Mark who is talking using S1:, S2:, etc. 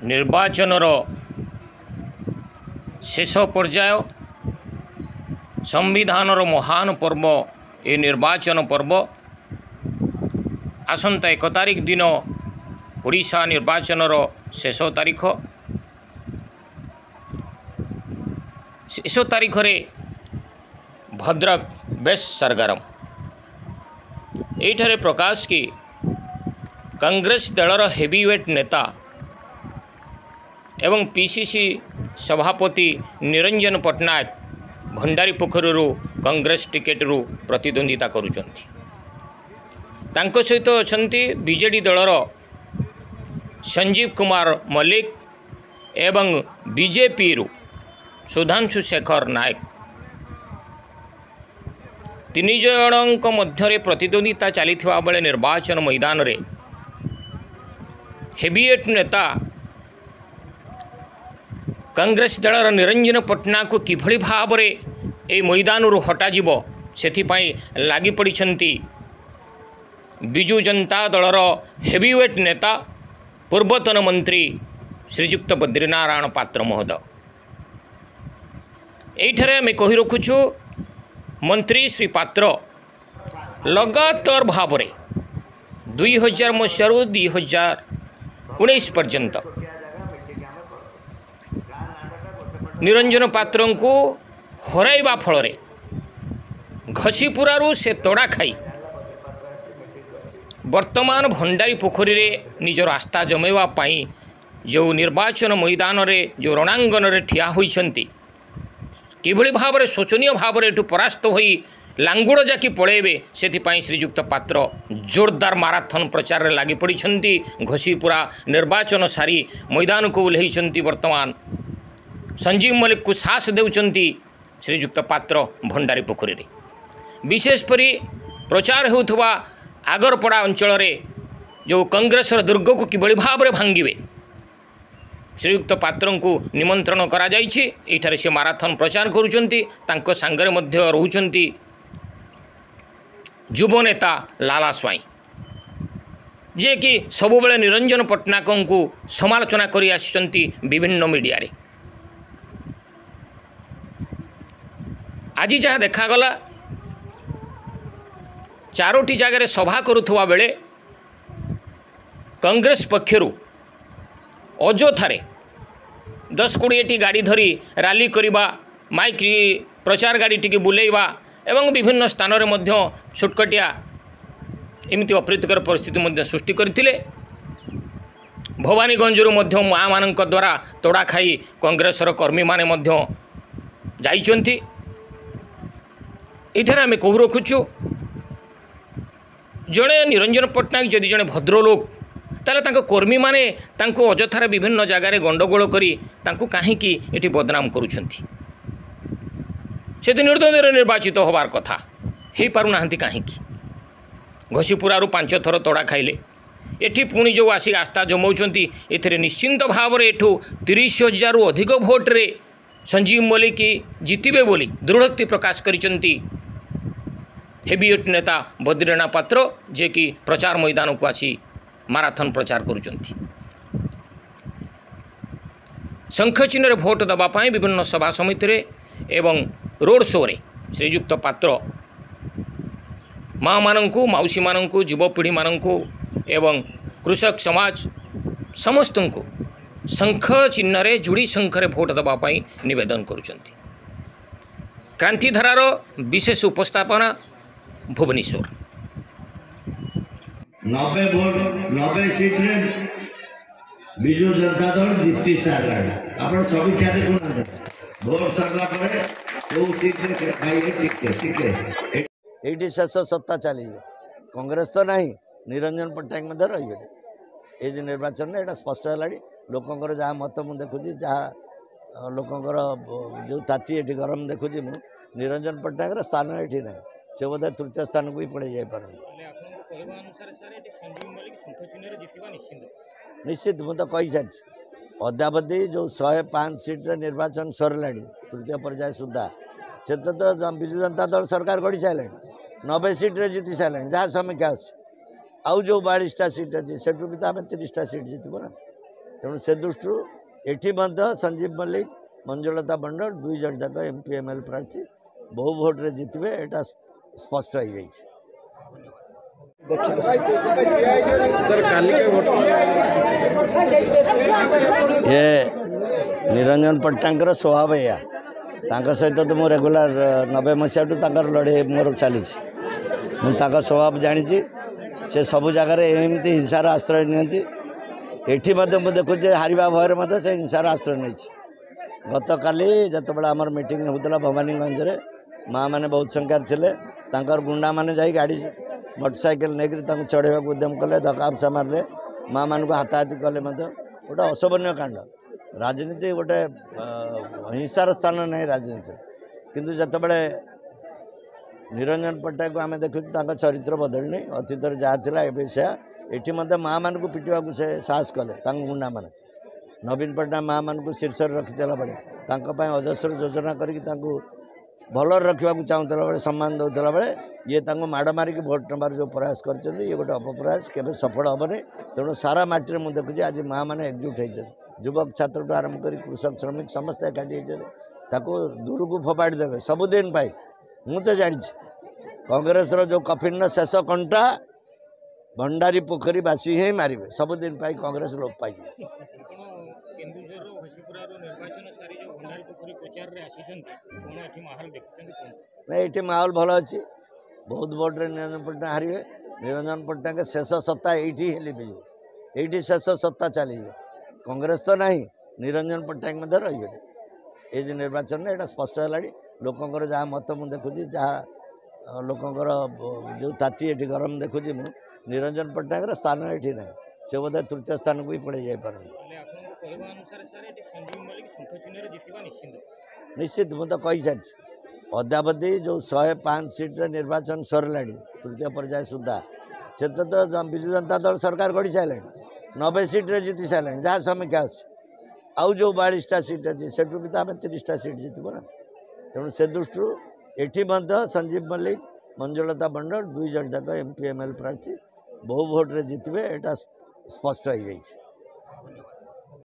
S1: निर्वाचनर शेष पर्याय संविधानर महान पर्व ए निर्वाचन पर्व आसंता 1 तारिख दिन ओडिशा निर्वाचनर शेष तारिख। शेष तारिख रे भद्रक बेस सरगरम एठारे प्रकाश की कांग्रेस दलर हेवीवेट नेता एवं पीसीसी सभापति निरंजन पट्टनायक भंडारी पोखरी कांग्रेस टिकेट रु प्रतिद्वंदिता करुचंती। तांको सहित अछंती बीजेडी दलर संजीव कुमार मल्लिक एवं बीजेपी रु सुधांशु शेखर नायक। तीन जनक मध्य प्रतिद्वंदिता चलीथिबा बेले निर्वाचन मैदान रे हेवीवेट नेता कांग्रेस दलर निरंजन पट्टनायक को किभली भाव रे ए मैदान रु हटाजिबो सेथिपाई लागि पड़िछंती बिजु जनता दलर हेवीवेट नेता पूर्वतन मंत्री श्रीजुक्त बद्रीनारायण पात्र महोदय। एठारे आम कहि रखुछु मंत्री श्री पात्र लगातार भाव रे 2000 मसीह 2019 पर्यंत निरंजन पात्र को हराइबा फल घसीपुरारू से तोड़ा खाई वर्तमान भंडारी पोखरी रे निजर आस्था जमेवा पाई जो निर्वाचन मैदान रे जो रणांगन रे ठिया होइछंती किभली भाव रे शोचनीय भाव रे एठू परास्त होई लांगुड़ जाकी पळेबे सेथिपाई श्रीजुक्त पात्र जोरदार माराथन प्रचार रे लागि पड़िछंती। घसीपुरा निर्वाचन सारी मैदान को ओल्हेइछंती। वर्तमान संजीव मल्लिक को साहस देउचंती श्रीजुक्त पात्र भंडारी पोखरी रे विशेष परी प्रचार होउथवा आगरपड़ा अंचल रे जो कांग्रेस दुर्ग को किभली भाव रे भांगिबे श्रीयुक्त पात्र को निमंत्रण करा जाइछि। एठारे से माराथन प्रचार करुचंती। तांको संगरे मध्य रहुचंती युव नेता लाला स्वाई जे कि सबु बेले निरंजन पट्टनायक को समालोचना करि आछंती विभिन्न मीडिया रे। आज जहाँ देखागला 4टी जगह सभा करुवा बेले कांग्रेस पक्षर अजोथारे 10-20 गाड़ी धरी रैली करवा माइक प्रचार गाड़ी टी बुलेवा एवं विभिन्न स्थान में छोटकटिया एमती अप्रीतिकर परिस्थिति सृष्टि करथिले। भवानीगंज माँ मान द्वारा तोड़ा खाई कांग्रेसर कर्मी माने जाइछंती। एठारे आम कहू रखुचु जड़े निरंजन पट्टनायक जदि जड़े भद्रलोक ताले तांको कर्मी माने तांको अजथारे विभिन्न जगार गंडगोल करी तांको काहींकी एठी बदनाम करुछंती। से निर्द्वंद्व निर्वाचित होबार कथा हो पारु नाहंती काहींकी। घसीपुरारू 5 थर तोड़ा खाइले एठी पुणी जो आसी आस्था जमाउछंती एथिरे निश्चिंत भाव रे एठू 30,000 रु अधिक भोट रे संजीव मल्लिक जितिबे बोली दृढ़ोक्ति प्रकाश करिसंती हेवीवेट नेता बद्रीनारायण पात्र जे कि प्रचार मैदान को आसी माराथन प्रचार करुचंती। शंख चिन्ह भोट दबापाई विभिन्न सभा समिति रे एवं रोड शो रे श्रीजुक्त पात्र माँ मानंकु मौसी मानंकु युवपीढ़ी मानंकु एवं कृषक समाज समस्त को शंख चिन्ह रे जुड़ी शंख रे भोट दबापाई निवेदन करुचंती। क्रांतिधारार विशेष उपस्थापना भुवनेश्वर
S2: 90 भोट 90 सीट रे बिजु जनता दल जीति सारा आपण समीक्षा देखुना भोट सरला परे वो सीट रे खाइले टिके
S3: एठी शेष सत्ता चलिए कांग्रेस तो नहीं निरंजन पट्टनायक मध्य रही ये निर्वाचन में स्पष्ट है। लोकंर जहाँ मत मुझे देखुची जहाँ लोकंर जो ताती ये गरम देखुची मु निरंजन पट्टनायक स्थान ये ना से बोधे तृतीय स्थान को भी पड़े जापर
S1: कहवा अनुसार सर ये संजीव मल्लिक शंख चिन्ह जितवा निश्चिंत
S3: निश्चित मुझे तो कही सारी अद्यावधि जो 105 सीट्रे निर्वाचन सरला तृतीय पर्याय सुधा से तो विजु जनता दल सरकार गढ़ी सारे 90 सीट्रे जीति सारे जहाँ समीक्षा आउ जो 42टा सीट अच्छी से भी तो आम 30टा सीट जीतबू ना तेणु से दृष्टि एटी संजीव मल्लिक मंजुलता बंडर दुई जन जाक एमपी एमएल प्रार्थी बहु भोट्रे जितबे एटा स्पष्ट हो जाए।
S4: सर काली के वोट
S3: ये निरंजन पट्टनायक स्वभाव या सहित तो मु रेगुलर 90 मसीहा लड़े मोर चली मुझे स्वभाव जानी से सबु जगार एमती हिंसार आश्रय नियंती एठी मुझे देखुचे हारिबा भयर से हिंसार आश्रय नहीं गत काली जिते बड़ा आमर मीटिंग होता भवानीगंज में माँ मैंने बहुत संख्यार थे गुंडा मैंने जा गाड़ी मोटरसाइकेल नहीं चढ़ेवा उद्यम कले धक्का मारे माँ मान को हाथाहाथी कले गोटे अशोभनीय कांड राजनीति गोटे हिंसार स्थान नहीं राजनीति किंतु जिते बड़े निरंजन पट्टनायक को आम देखु चरित्र बदलनी अतीत जहाँ था ये माँ मान को पिटा से साहस कले गुंडा मैंने नवीन पट्टनायक माँ मान को शीर्ष रखिला बेले अजस्र योजना करके भल रखा चाहूला बेले सम्मान दूसरा बेले ये माड़ मारिक भोट नबार जो प्रयास कर गोटे अपप्रयास केवे सफल हेनी तेणु सारा माटी में मुझे देखुची आज माँ मैंने एकजुट होती युवक छात्र ठूँ आरम्भ कर कृषक श्रमिक समस्त एकाठी दूर को फोपाड़ी देवे सबुदिन मुझे तो जानी कांग्रेस जो कफिन शेष कंटा भंडारी पोखरी बासी ही मारे सबुदिन कांग्रेस लोप पाई नहीं ये माहौल भल अच्छी बहुत भोट्रे निरंजन पट्टनायक हारे निरंजन पट्टनायक शेष सत्ता ये ये शेष सत्ता चलिए कांग्रेस तो नहीं निरंजन पट्टनायक रही ये निर्वाचन में स्पष्ट है लोकंर जहाँ मत मुझे देखुची जहाँ लोकंर जो ताती ये गरम देखुची मु निरंजन पट्टनायक स्थान ये ना से बोधे तृतीय स्थान को भी पड़े जापर निश्चित मुझे तो कही सारी अद्यावधि जो 105 सीट्रे निर्वाचन सरला तृतीय पर्याय सुधा से तो विजु जनता दल सरकार गढ़ी सारे 90 सीट्रे जीति सारे जहाँ समीक्षा आउ जो 42टा सीट अच्छी से भी तो आम 30टा सीट जीतबू ना तेणु से दृष्टि एटी संजीव मल्लिक मंजुलता बंडर दुई जन जाक एमपी एमएल प्रार्थी बहु भोट्रे जितबे एटा स्पष्ट हो जाए।